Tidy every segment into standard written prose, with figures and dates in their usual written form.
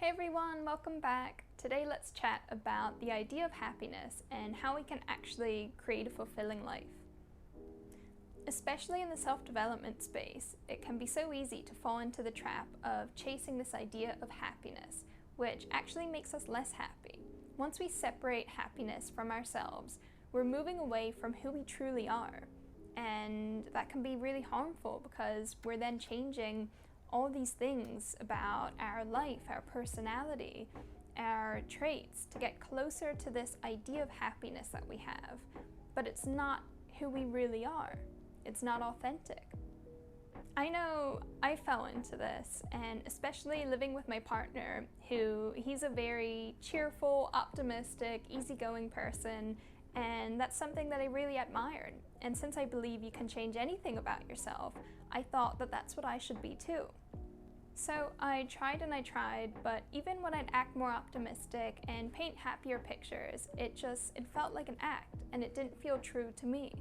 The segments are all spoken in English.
Hey everyone, welcome back. Today let's chat about the idea of happiness and how we can actually create a fulfilling life. Especially in the self-development space, it can be so easy to fall into the trap of chasing this idea of happiness, which actually makes us less happy. Once we separate happiness from ourselves, we're moving away from who we truly are. And that can be really harmful because we're then changing all these things about our life, our personality, our traits to get closer to this idea of happiness that we have. But it's not who we really are. It's not authentic. I know I fell into this, and especially living with my partner, he's a very cheerful, optimistic, easygoing person, and that's something that I really admired. And since I believe you can change anything about yourself, I thought that that's what I should be too. So I tried, but even when I'd act more optimistic and paint happier pictures, it felt like an act, and it didn't feel true to me.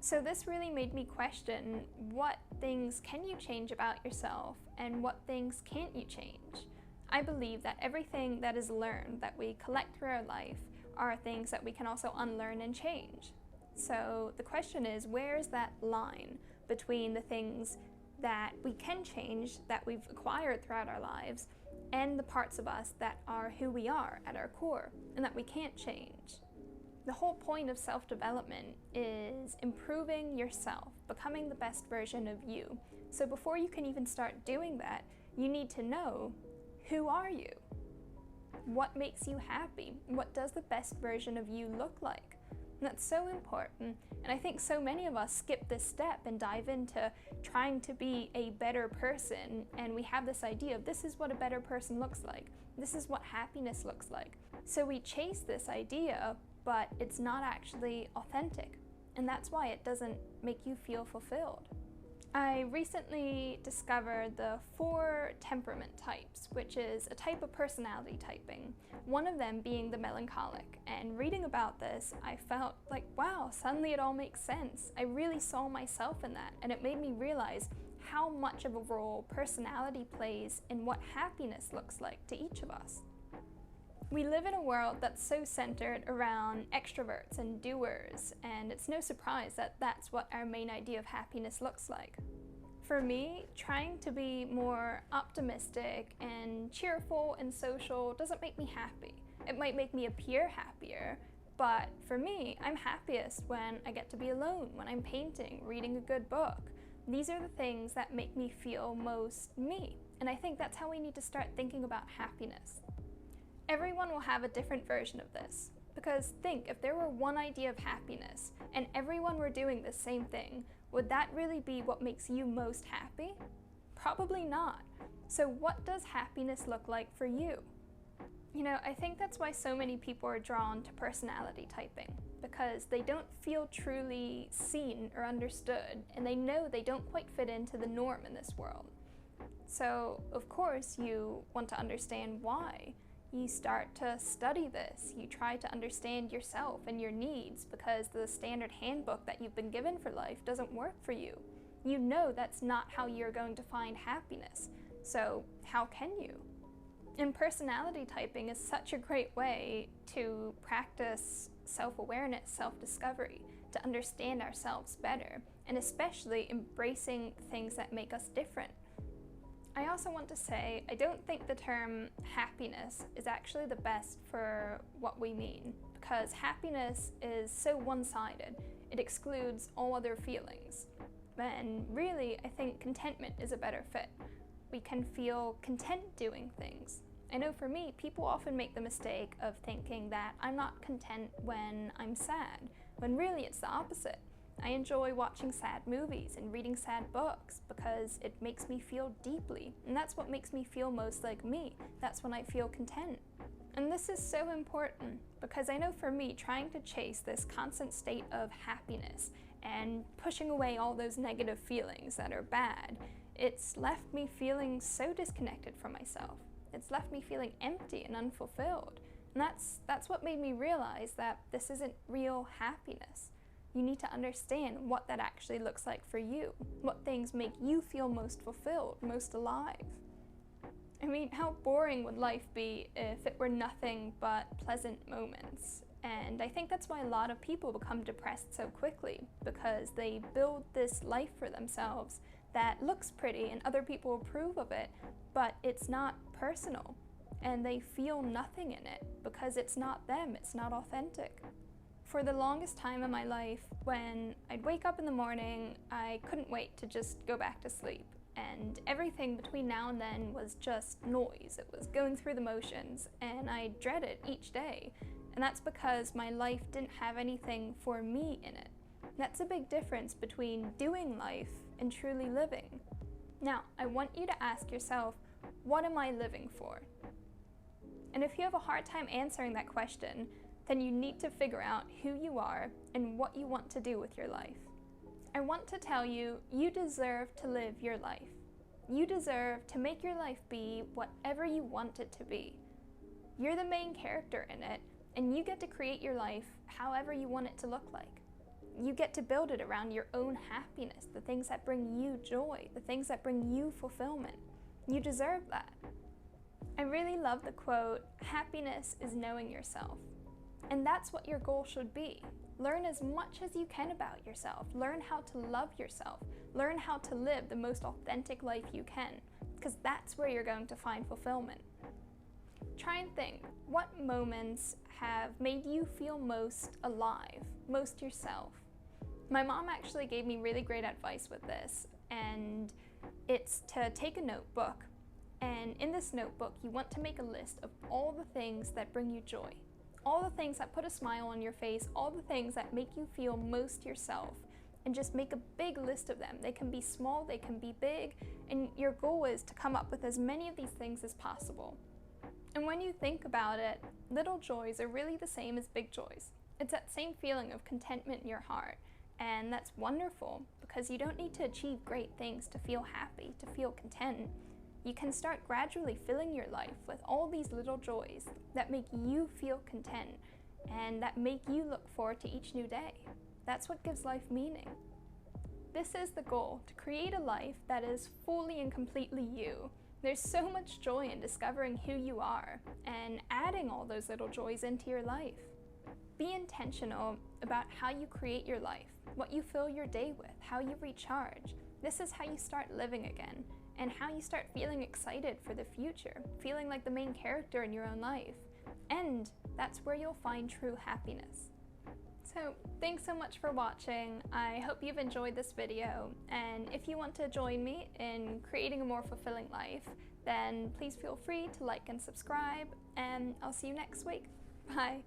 So this really made me question what things can you change about yourself and what things can't you change. I believe that everything that is learned that we collect through our life are things that we can also unlearn and change. So the question is, where is that line between the things that we can change, that we've acquired throughout our lives, and the parts of us that are who we are at our core and that we can't change? The whole point of self-development is improving yourself, becoming the best version of you. So before you can even start doing that, you need to know, who are you? What makes you happy? What does the best version of you look like? And that's so important, and I think so many of us skip this step and dive into trying to be a better person, and we have this idea of this is what a better person looks like, this is what happiness looks like. So we chase this idea, but it's not actually authentic, and that's why it doesn't make you feel fulfilled. I recently discovered the 4 temperament types, which is a type of personality typing, one of them being the melancholic. And reading about this, I felt like, wow, suddenly it all makes sense. I really saw myself in that, and it made me realize how much of a role personality plays in what happiness looks like to each of us. We live in a world that's so centered around extroverts and doers, and it's no surprise that that's what our main idea of happiness looks like. For me, trying to be more optimistic and cheerful and social doesn't make me happy. It might make me appear happier, but for me, I'm happiest when I get to be alone, when I'm painting, reading a good book. These are the things that make me feel most me, and I think that's how we need to start thinking about happiness. Everyone will have a different version of this, because think, if there were one idea of happiness and everyone were doing the same thing, would that really be what makes you most happy? Probably not. So what does happiness look like for you? You know, I think that's why so many people are drawn to personality typing, because they don't feel truly seen or understood, and they know they don't quite fit into the norm in this world. So, of course, you want to understand why. You start to study this, you try to understand yourself and your needs, because the standard handbook that you've been given for life doesn't work for you. You know that's not how you're going to find happiness, so how can you? And personality typing is such a great way to practice self-awareness, self-discovery, to understand ourselves better, and especially embracing things that make us different. I also want to say, I don't think the term happiness is actually the best for what we mean, because happiness is so one-sided. It excludes all other feelings. And really, I think contentment is a better fit. We can feel content doing things. I know for me, people often make the mistake of thinking that I'm not content when I'm sad, when really it's the opposite. I enjoy watching sad movies and reading sad books because it makes me feel deeply, and that's what makes me feel most like me. That's when I feel content. And this is so important because I know for me, trying to chase this constant state of happiness and pushing away all those negative feelings that are bad, it's left me feeling so disconnected from myself. It's left me feeling empty and unfulfilled. And that's what made me realize that this isn't real happiness. You need to understand what that actually looks like for you, what things make you feel most fulfilled, most alive. I mean, how boring would life be if it were nothing but pleasant moments? And I think that's why a lot of people become depressed so quickly, because they build this life for themselves that looks pretty and other people approve of it, but it's not personal. And they feel nothing in it because it's not them, it's not authentic. For the longest time in my life, when I'd wake up in the morning, I couldn't wait to just go back to sleep. And everything between now and then was just noise. It was going through the motions, and I dread it each day. And that's because my life didn't have anything for me in it. That's a big difference between doing life and truly living. Now, I want you to ask yourself, what am I living for? And if you have a hard time answering that question, then you need to figure out who you are and what you want to do with your life. I want to tell you, you deserve to live your life. You deserve to make your life be whatever you want it to be. You're the main character in it, and you get to create your life however you want it to look like. You get to build it around your own happiness, the things that bring you joy, the things that bring you fulfillment. You deserve that. I really love the quote, "Happiness is knowing yourself." And that's what your goal should be. Learn as much as you can about yourself. Learn how to love yourself. Learn how to live the most authentic life you can, because that's where you're going to find fulfillment. Try and think, what moments have made you feel most alive, most yourself? My mom actually gave me really great advice with this, and it's to take a notebook. And in this notebook, you want to make a list of all the things that bring you joy. All the things that put a smile on your face, all the things that make you feel most yourself, and just make a big list of them. They can be small, they can be big, and your goal is to come up with as many of these things as possible. And when you think about it, little joys are really the same as big joys. It's that same feeling of contentment in your heart, and that's wonderful because you don't need to achieve great things to feel happy, to feel content. You can start gradually filling your life with all these little joys that make you feel content and that make you look forward to each new day. That's what gives life meaning. This is the goal, to create a life that is fully and completely you. There's so much joy in discovering who you are and adding all those little joys into your life. Be intentional about how you create your life, what you fill your day with, how you recharge. This is how you start living again, and how you start feeling excited for the future, feeling like the main character in your own life. And that's where you'll find true happiness. So thanks so much for watching. I hope you've enjoyed this video, and if you want to join me in creating a more fulfilling life, then please feel free to like and subscribe, and I'll see you next week. Bye.